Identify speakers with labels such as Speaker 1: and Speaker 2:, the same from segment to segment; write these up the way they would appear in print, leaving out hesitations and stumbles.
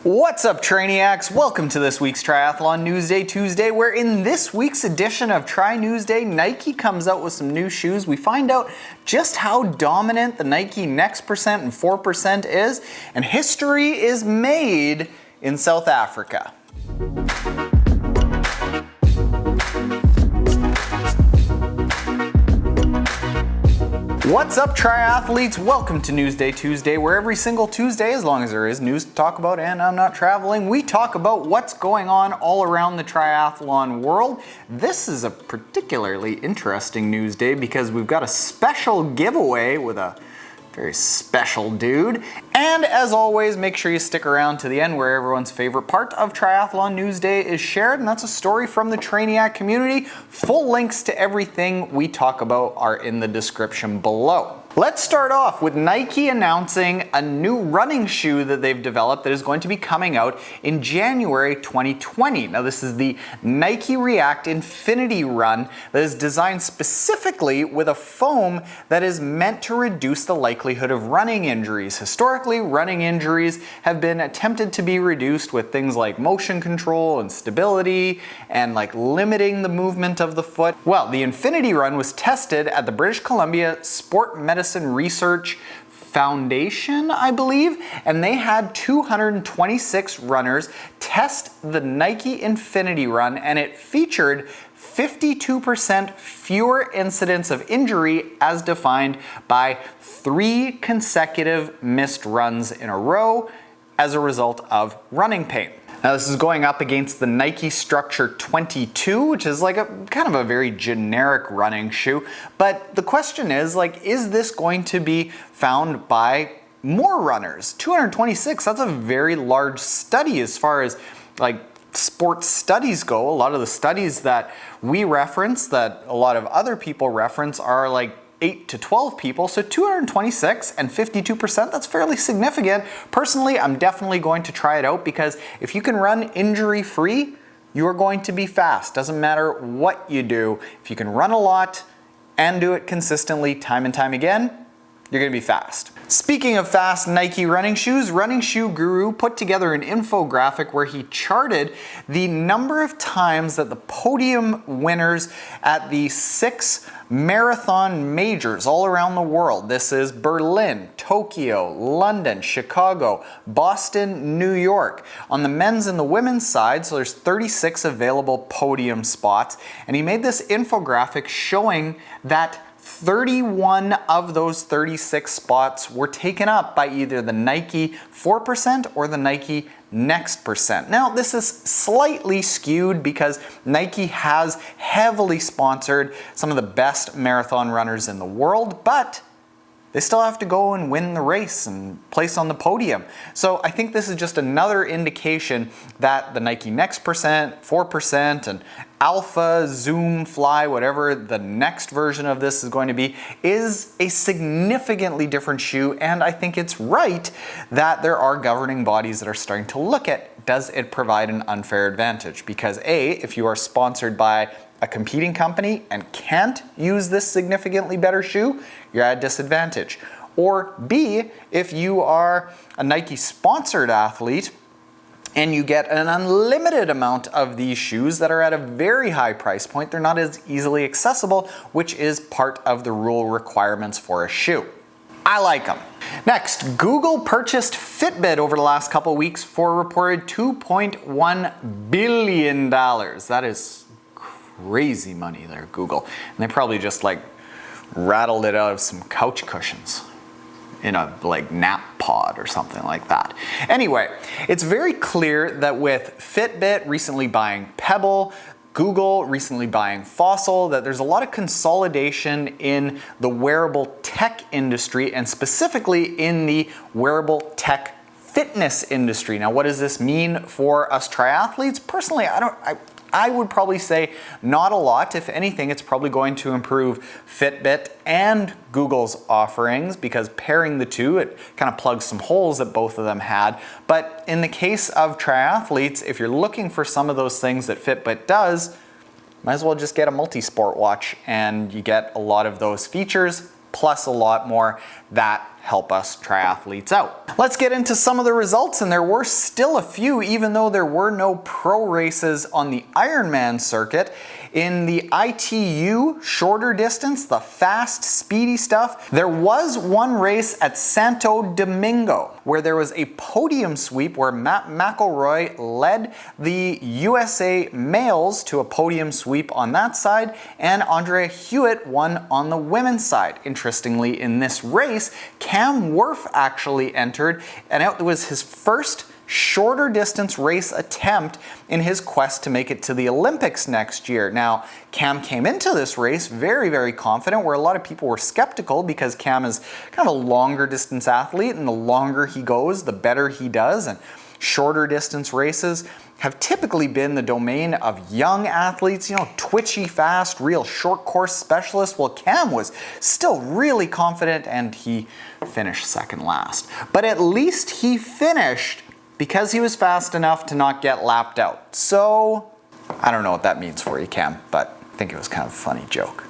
Speaker 1: What's up, Trainiacs? Welcome to this week's Triathlon Newsday Tuesday, where in this week's edition of Tri Newsday, Nike comes out with some new shoes. We find out just how dominant the Nike Next Percent and 4% is, and history is made in South Africa. What's up, triathletes? Welcome to Newsday Tuesday, where every single Tuesday, as long as there is news to talk about and I'm not traveling, we talk about what's going on all around the triathlon world. This is a particularly interesting Newsday because we've got a special giveaway with a very special dude. And as always, make sure you stick around to the end where everyone's favorite part of Triathlon Newsday is shared, and that's a story from the Trainiac community. Full links to everything we talk about are in the description below. Let's start off with Nike announcing a new running shoe that they've developed that is going to be coming out in January 2020. Now, this is the Nike React Infinity Run that is designed specifically with a foam that is meant to reduce the likelihood of running injuries. Historically, running injuries have been attempted to be reduced with things like motion control and stability and like limiting the movement of the foot. Well, the Infinity Run was tested at the British Columbia Sport Medicine Research Foundation, I believe, and they had 226 runners test the Nike Infinity Run, and it featured 52% fewer incidents of injury as defined by 3 consecutive missed runs in a row as a result of running pain. Now, this is going up against the Nike Structure 22, which is like a kind of a very generic running shoe. But the question is, is this going to be found by more runners? 226, that's a very large study as far as sports studies go. A lot of the studies that we reference, that a lot of other people reference, are 8 to 12 people, so 226 and 52%, that's fairly significant. Personally, I'm definitely going to try it out because if you can run injury-free, you're going to be fast. Doesn't matter what you do. If you can run a lot and do it consistently time and time again, you're gonna be fast. Speaking of fast Nike running shoes, Running Shoe Guru put together an infographic where he charted the number of times that the podium winners at the 6 marathon majors all around the world. This is Berlin, Tokyo, London, Chicago, Boston, New York. On the men's and the women's side, so there's 36 available podium spots, and he made this infographic showing that 31 of those 36 spots were taken up by either the Nike 4% or the Nike Next Percent. Now, this is slightly skewed because Nike has heavily sponsored some of the best marathon runners in the world, but they still have to go and win the race and place on the podium. So I think this is just another indication that the Nike Next Percent, 4%, and Alpha, Zoom, Fly, whatever the next version of this is going to be, is a significantly different shoe. And I think it's right that there are governing bodies that are starting to look at, does it provide an unfair advantage? Because A, if you are sponsored by a competing company and can't use this significantly better shoe, you're at a disadvantage. Or B, if you are a Nike sponsored athlete and you get an unlimited amount of these shoes that are at a very high price point, they're not as easily accessible, which is part of the rule requirements for a shoe. I like them. Next, Google purchased Fitbit over the last couple of weeks for a reported $2.1 billion. That is crazy money there, Google. And they probably just rattled it out of some couch cushions in a nap pod or something like that. Anyway, it's very clear that with Fitbit recently buying Pebble, Google recently buying Fossil, that there's a lot of consolidation in the wearable tech industry, and specifically in the wearable tech fitness industry. Now, what does this mean for us triathletes? Personally, I would probably say not a lot. If anything, it's probably going to improve Fitbit and Google's offerings because pairing the two, it kind of plugs some holes that both of them had. But in the case of triathletes, if you're looking for some of those things that Fitbit does, might as well just get a multi-sport watch and you get a lot of those features plus a lot more that help us triathletes out. Let's get into some of the results, and there were still a few, even though there were no pro races on the Ironman circuit. In the ITU shorter distance, the fast, speedy stuff, there was one race at Santo Domingo where there was a podium sweep where McElroy led the USA males to a podium sweep on that side, and Andrea Hewitt won on the women's side. Interestingly, in this race, Cam Wurf actually entered, and it was his first shorter distance race attempt in his quest to make it to the Olympics next year. Now, Cam came into this race very, very confident, where a lot of people were skeptical because Cam is kind of a longer distance athlete, and the longer he goes, the better he does. And shorter distance races have typically been the domain of young athletes, twitchy, fast, real short course specialists. Well, Cam was still really confident, and he finished second last. But at least he finished because he was fast enough to not get lapped out. So, I don't know what that means for you, Cam, but I think it was kind of a funny joke.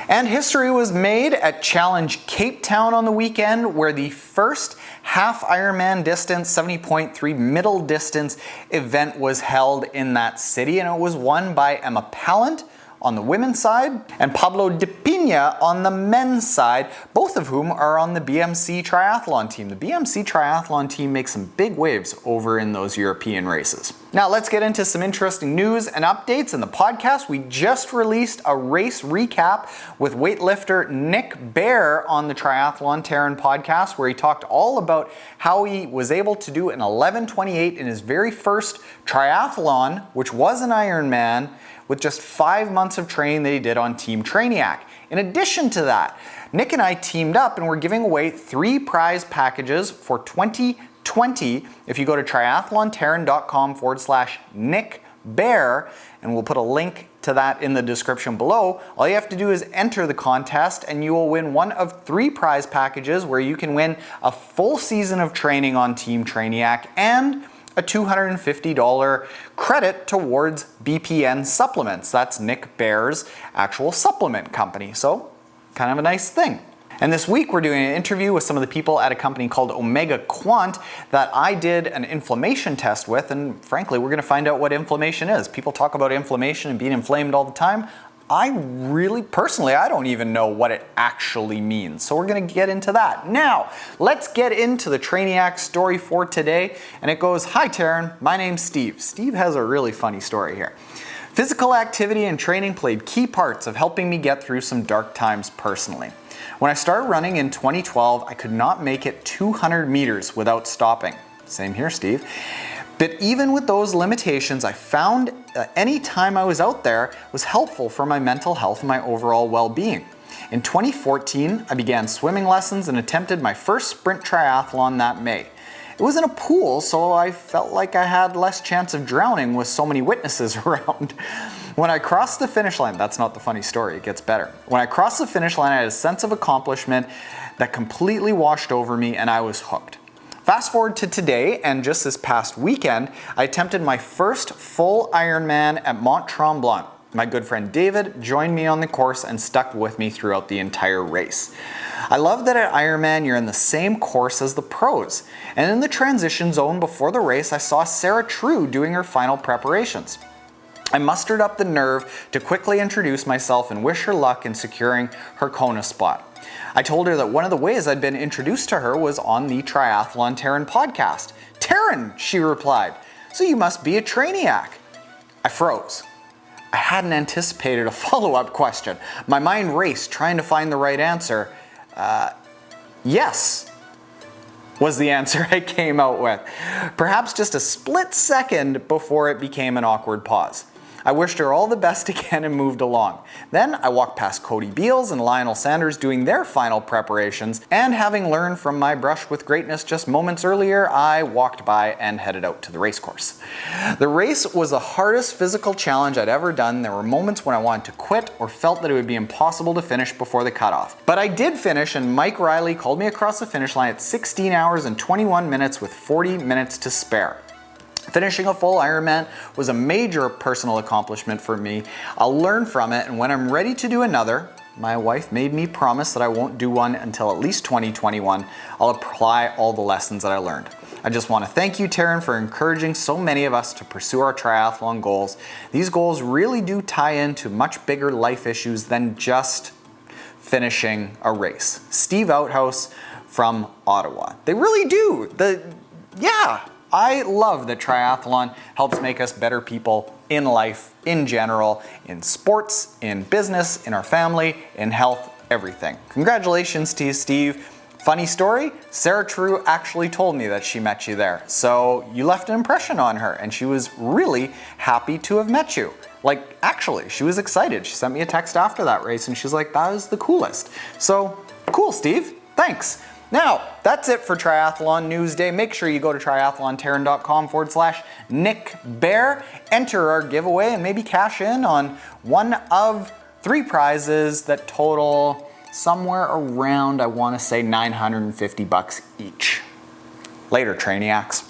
Speaker 1: And history was made at Challenge Cape Town on the weekend, where the first half Ironman distance, 70.3 middle distance event was held in that city, and it was won by Emma Pallant on the women's side and Pablo Depina on the men's side, both of whom are on the BMC Triathlon team. The BMC Triathlon team makes some big waves over in those European races. Now let's get into some interesting news and updates in the podcast. We just released a race recap with weightlifter Nick Bear on the Triathlon Taren Podcast, where he talked all about how he was able to do an 11:28 in his very first triathlon, which was an Ironman, with just 5 months of training that he did on Team Trainiac. In addition to that, Nick and I teamed up and we're giving away 3 prize packages for 2020. If you go to triathlontaren.com/Nick Bear, and we'll put a link to that in the description below, all you have to do is enter the contest and you will win one of 3 prize packages where you can win a full season of training on Team Trainiac and a $250 credit towards BPN Supplements. That's Nick Bear's actual supplement company. So, kind of a nice thing. And this week we're doing an interview with some of the people at a company called Omega Quant that I did an inflammation test with, and frankly, we're gonna find out what inflammation is. People talk about inflammation and being inflamed all the time. I don't even know what it actually means. So we're gonna get into that. Now, let's get into the Trainiac story for today. And it goes, "Hi Taren, my name's Steve." Steve has a really funny story here. "Physical activity and training played key parts of helping me get through some dark times personally. When I started running in 2012, I could not make it 200 meters without stopping." Same here, Steve. "But even with those limitations, I found any time I was out there was helpful for my mental health and my overall well-being. In 2014, I began swimming lessons and attempted my first sprint triathlon that May. It was in a pool, so I felt like I had less chance of drowning with so many witnesses around. When I crossed the finish line," that's not the funny story, it gets better. "When I crossed the finish line, I had a sense of accomplishment that completely washed over me and I was hooked. Fast forward to today, and just this past weekend, I attempted my first full Ironman at Mont Tremblant. My good friend David joined me on the course and stuck with me throughout the entire race. I love that at Ironman you're in the same course as the pros. And in the transition zone before the race, I saw Sarah True doing her final preparations. I mustered up the nerve to quickly introduce myself and wish her luck in securing her Kona spot. I told her that one of the ways I'd been introduced to her was on the Triathlon Taren Podcast. 'Taren,' she replied, 'so you must be a Trainiac.' I froze. I hadn't anticipated a follow-up question. My mind raced, trying to find the right answer. Yes, was the answer I came out with. Perhaps just a split second before it became an awkward pause. I wished her all the best again and moved along. Then I walked past Cody Beals and Lionel Sanders doing their final preparations, and having learned from my brush with greatness just moments earlier, I walked by and headed out to the race course. The race was the hardest physical challenge I'd ever done. There were moments when I wanted to quit or felt that it would be impossible to finish before the cutoff. But I did finish, and Mike Riley called me across the finish line at 16 hours and 21 minutes with 40 minutes to spare. Finishing a full Ironman was a major personal accomplishment for me. I'll learn from it, and when I'm ready to do another, my wife made me promise that I won't do one until at least 2021. I'll apply all the lessons that I learned. I just want to thank you, Taren, for encouraging so many of us to pursue our triathlon goals. These goals really do tie into much bigger life issues than just finishing a race. Steve Outhouse from Ottawa. They really do. I love that triathlon helps make us better people in life, in general, in sports, in business, in our family, in health, everything. Congratulations to you, Steve. Funny story, Sarah True actually told me that she met you there. So you left an impression on her and she was really happy to have met you. Like, actually, she was excited. She sent me a text after that race and she's like, that was the coolest. So, cool, Steve. Thanks. Now, that's it for Triathlon News Day. Make sure you go to triathlontaren.com/Nick Bear, enter our giveaway, and maybe cash in on one of 3 prizes that total somewhere around, I want to say, $950 each. Later, Trainiacs.